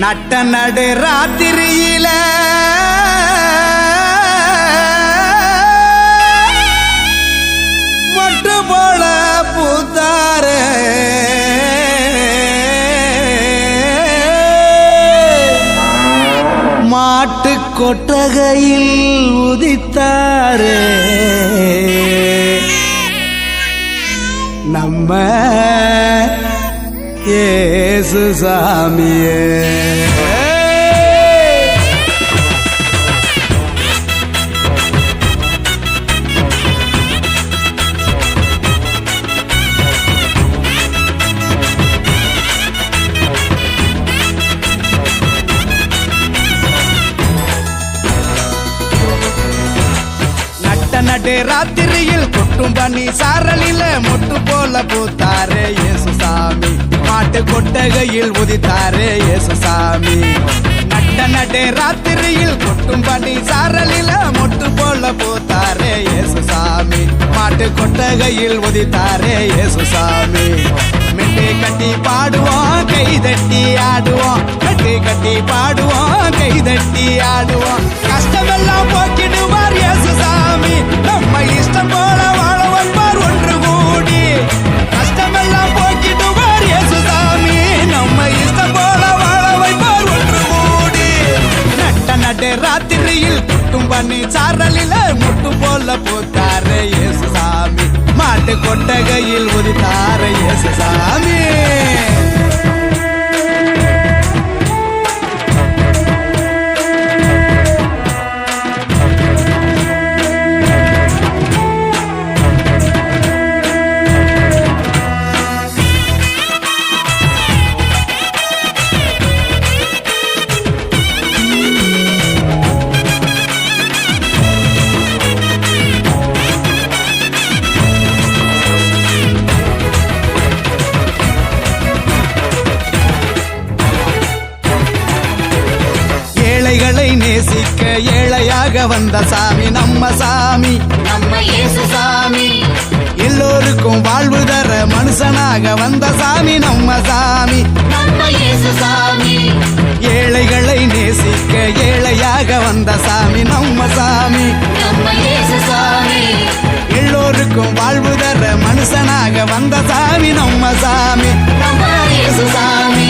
நட்ட நடு ராத்திரியில மொட்டு போல பூத்தாரே மாட்டு கொட்டகையில் உதித்தாரே நம்ம இயேசு சாமியே. நடு ராத்திரியில் கொட்டும் பனி சாரலில மொட்டு போல பூத்தாரே இயேசு சாமி. மாட்டு கொட்டகையில் உதித்தாரே இயேசு சாமி. நடு ராத்திரியில் கொட்டும் பனி சாரலில மொட்டு போல பூத்தாரே இயேசு சாமி. மாட்டு கொட்டகையில் உதித்தாரே இயேசு சாமி. மெட்டு கட்டி பாடுவோம் கை தட்டி ஆடுவோம். மெட்டு கட்டி பாடுவோம் கை தட்டி ஆடுவோம். கஷ்டமெல்லாம் போக்கிடுவார் இயேசு சாமி. நம்ம இஷ்டம் போல வாழ வைப்பார் ஒன்று கூடி. கஷ்டமெல்லாம் போக்கிடுவார் இயேசு சாமி. நம்ம இஷ்டம் போல வாழ வைப்பார் ஒன்று கூடி. நடு ராத்திரியில் கொட்டும் பனி சாரலில முட்டு போல பூத்தாரே இயேசு சாமி. மாட்டு கொட்டகையில் உதித்தாரே இயேசு சாமி. ஏழைகளை நேசிக்க ஏழையாக வந்த சாமி நம்ம சாமி. நம்ம இயேசு சாமி. எல்லோருக்கும் வாழ்வு தர மனுஷனாக வந்த சாமி நம்ம சாமி. நம்ம இயேசு சாமி. ஏழைகளை நேசிக்க ஏழையாக வந்த சாமி நம்ம சாமி. நம்ம இயேசு சாமி. எல்லோருக்கும் வாழ்வு தர மனுஷனாக வந்த சாமி நம்ம சாமி. நம்ம இயேசு சாமி.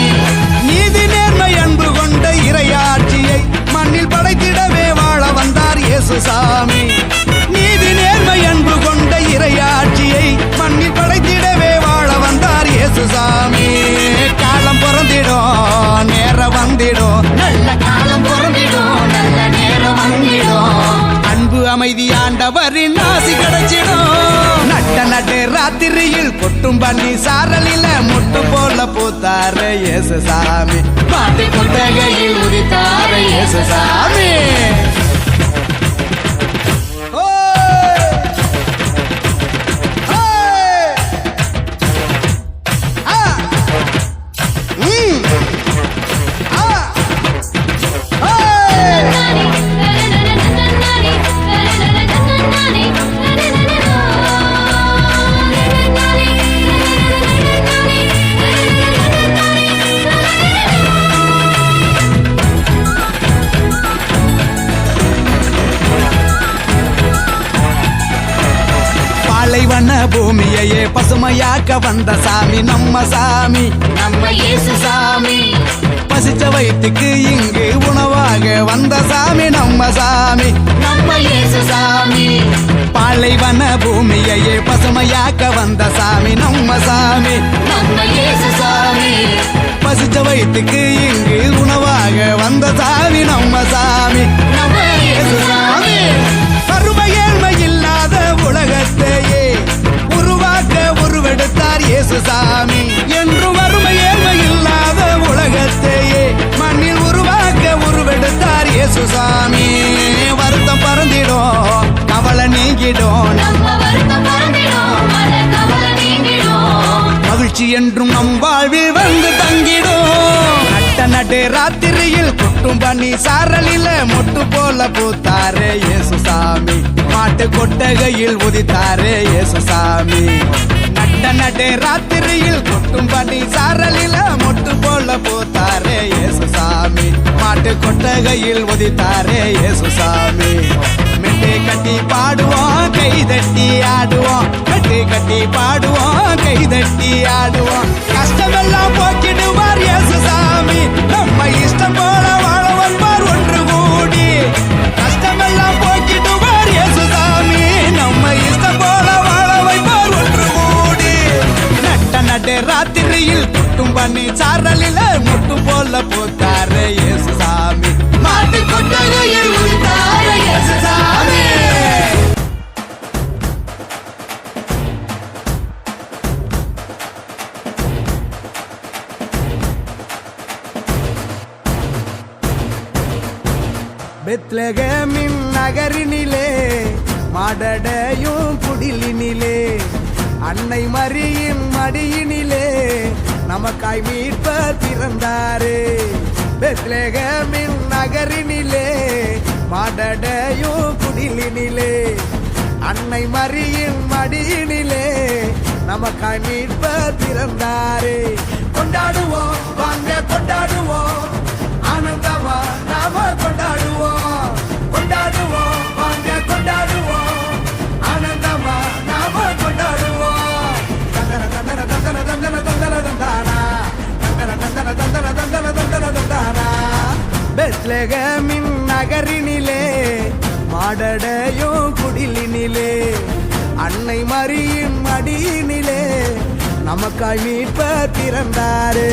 நீதி நேர்மை அன்பு கொண்ட இறையாட்சியை மண்ணில் படைத்திடவே வாழ வந்தார் இயேசு சாமி. நீதி நேர்மை அன்பு கொண்ட இறையாட்சியை மண்ணில் படைத்திடவே வாழ வந்தார் இயேசு சாமி. காலம் பிறந்திடும் நேரம் வந்திடும். நல்ல காலம் பிறந்திடும் நல்ல நேரம் வந்திடும். அன்பு அமைதி ஆண்டவரின் ஆசி கிடைச்சிடும். நடு ராத்திரியில் கொட்டும் பனி சாரலில முட்டு போல பூத்தாரே இயேசு சாமி. மாட்டு கொட்டகையில் உதித்தாரே இயேசு சாமி. பாலைவன பூமியையே பசுமையாக்க வந்த சாமி நம்ம சாமி. நம்ம இயேசு சாமி. பசிச்ச வயிற்றுக்கு இங்கு உணவாக வந்த சாமி நம்ம சாமி. நம்ம இயேசு சாமி. பாலைவன பூமியையே பசுமையாக்க வந்த சாமி நம்ம சாமி. நம்ம இயேசு சாமி. பசிச்ச வயிற்றுக்கு இங்கு உணவாக வந்த சாமி நம்ம சாமி. நம்ம இயேசு சாமி. வறுமை ஏழ்மை இல்லாத உலகத்தையே உருவாக்க உருவெடுத்தார் இயேசு சாமி. என்று வறுமை ஏழ்மை இல்லாத உலகத்தையே மண்ணில் உருவாக்க உருவெடுத்தார் இயேசு சாமி. வருத்தம் பறந்திடும் கவலை நீங்கிடும். நம்ம வருத்தம் பறந்திடும் மன கவலை நீங்கிடும். மகிழ்ச்சி என்றும் நம் வாழ்வில் வந்து தங்கிடும். நடு ராத்திரியில் கொட்டும் பனி சாரலில மொட்டு போல பூத்தாரே இயேசு சாமி. மாட்டு கொட்டகையில் உதித்தாரே இயேசு சாமி. நடு ராத்திரியில் கொட்டும் பனி சாரலில மொட்டு போல பூத்தாரே இயேசு சாமி. கொட்டகையில் உதித்தாரே இயேசுசாமி. மெட்டு கட்டி பாடுவோம், கை தட்டி ஆடுவோம், மெட்டு கட்டி பாடுவோம், கை தட்டி ஆடுவோம். கஷ்டமெல்லாம் போக்கிடுவார் இயேசுசாமி, நம்ம இஷ்டம் போல வாழ வந்தார் ஒன்று கூடி. கஷ்டமெல்லாம் போக்கிடுவார் இயேசுசாமி, நம்ம இஷ்டம் போல வாழ வைப்பார் ஒன்று கூடி. நட்ட நடு ராத்திரியில் குட்டும் பண்ணி சாரலில முட்டு போல போத்தாரு இயேசுசாமி. மாட்டு கொட்டகையில் உதித்தாரு இயேசுசாமி. பெத்லகேமின் நகரினிலே மாடடையும் குடிலினிலே அன்னை மரியின் மடியினிலே நமக்காய் மீட்பர் பிறந்தாரே. பெத்லகேமின் நகரினிலே மாடடையும் குடிலினிலே அன்னை மரியின் மடியினிலே நமக்காய் மீட்பர் பிறந்தாரே. கொண்டாடுவோம், வாங்க கொண்டாடுவோம், ஆனந்தமா நாம கொண்டாடுவோம். கொண்டாடுவோம், வாங்க கொண்டாடுவோம், ஆனந்தமா நாம கொண்டாடுவோம். தந்தன தந்தன தந்தன தந்தன தந்தன தந்தானா, தந்தன தந்தன தந்தன தந்தன தந்தன தந்தானா. பெத்லகேமின் நகரினிலே மாடடையும் குடிலினிலே அன்னை மரியின் மடியினிலே நமக்காய் மீட்பர் பிறந்தாரே.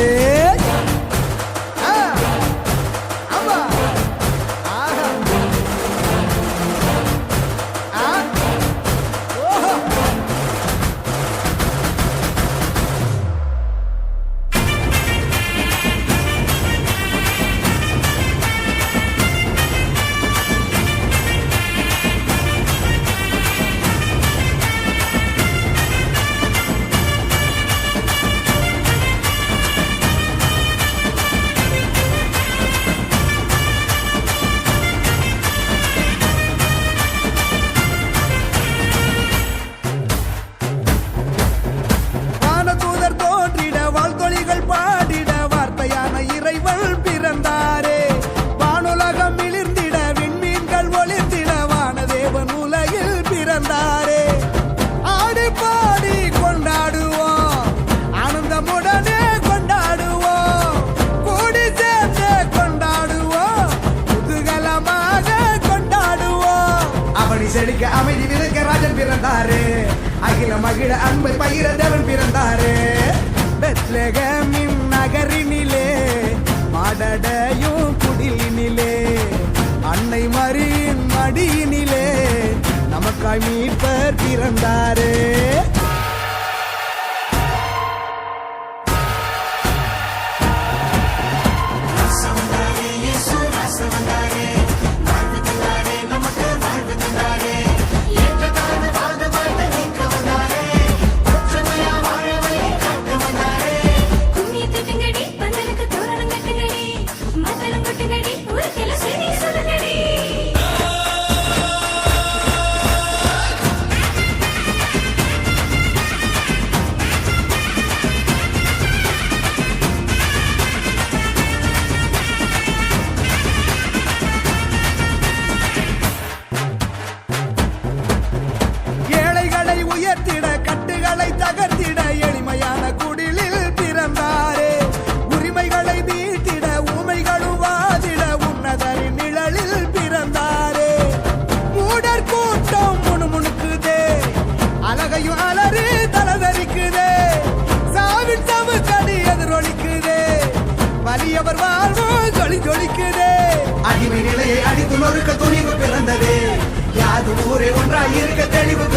செழிக்க அமைதி விதைக்க ராஜன் பிறந்தாரு, அகில மகிழ அன்பை பகிர தேவன் பிறந்தாரு. பெத்லகேமின் நகரினிலே மாடடையும் குடிலினிலே அன்னை மரியின் மடியினிலே நமக்காய் மீட்பர் பிறந்தாரு. உயர்த்திட கட்டுகளை தகர்த்திட எளிமையான குடிலில் பிறந்தாரே. உரிமைகளை மீட்டிட ஊமைகளும் வாதிட உன்னதரின் நிழலில் பிறந்தாரே. மூடர் கூட்டம் முணுமுணுக்குதே, அழகையும் அலறி தலதரிக்குதே, சாவின் சவுக்கடி எதிரொலிக்குதே, வலியவர் வாழ்வோ ஜொலி ஜொலிக்குதே. அடிமை நிலையை அடித்து நொறுக்க துணிவு பிறந்ததே, யாது ஊரே ஒன்றாய் இருக்க தெளிவு